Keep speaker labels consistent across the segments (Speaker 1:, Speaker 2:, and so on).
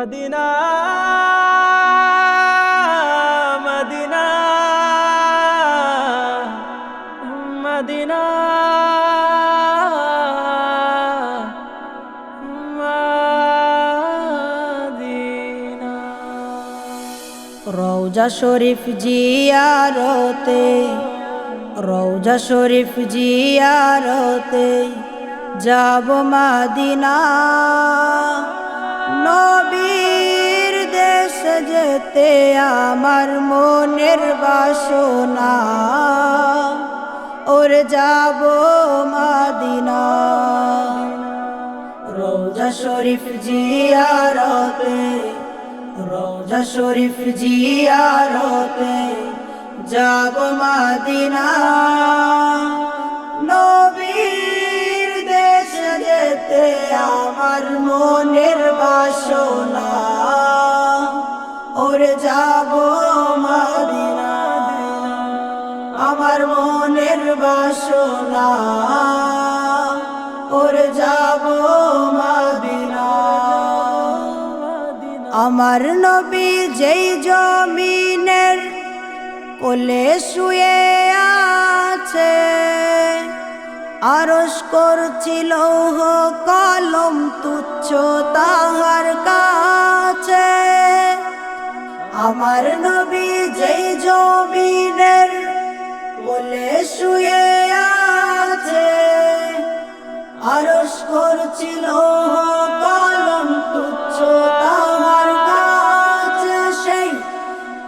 Speaker 1: Medina Medina Medina Medina
Speaker 2: রওজা শরীফ জিয়ারতে রওজা শরীফ জিয়ারতে যাব মদিনা নবীর দেশ যেতে আমার মনের বাসনা ওর যাব মদিনা রওজা শরীফ জিয়ারতে রওজা শরীফ জিয়ারতে যাব মদিনা নবীর দেশ যেতে আমার মনের বাসনা ওরে যাব মদিনা আমার মনের বাসনা ওরে যাব মদিনা আমার নবী যেই জমিনের কোলে শুয়ে আছে আরশ করছিল কলম তুচ্ছ তাহার কাছে আমার নবী যেই জমিনের কোলে শুয়ে আছে আরশ করছিল কলম তুচ্ছ তাহার কাছে সেই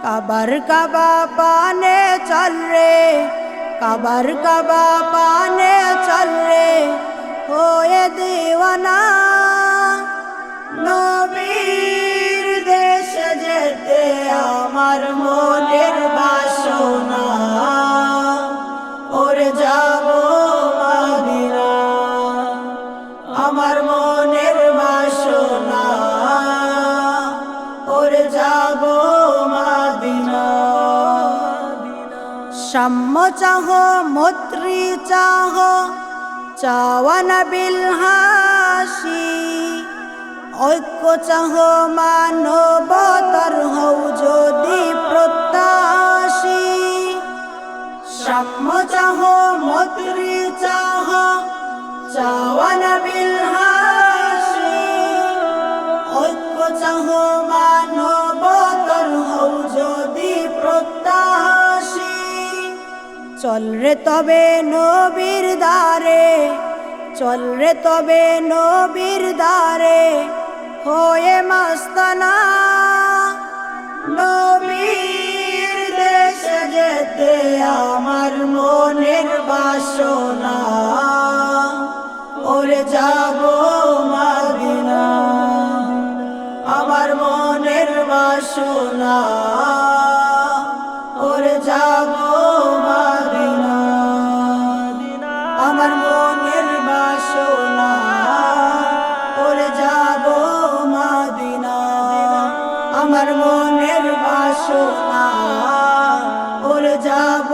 Speaker 2: কাবার কাবা পানে চল রে কাবার কাবা পানে চল রে হয়ে দেওয়ানা নবীর দেশ যেতে আমার মনের বাসনা ওরে যাব মদিনা আমার মনের বাসনা ওরে যাব মদিনা সাম্য চাহ মৈত্রী চাহ চাওয়ানা বিল হাসি ঐক্য চাহ মানবতার হও যদি প্রত্যাশী সাম্য চাহ মৈত্রী চাহ চাওয়ানা বিল হাসি ঐক্য চাহ মানবতার হও যদি প্রত্যাশী চল রে তবে নবীর দ্বারে চল রে তবে নবীর দ্বারে হয়ে মাস্তানা নবীর দেশ যেতে আমার মনের বাসনা ওরে যাব মদিনা আমার মনের বাসনা ওরে যাব মদিনা আমার মনের বাসনা ওরে যাব মদিনা আমার মনের বাসনা ওরে যাব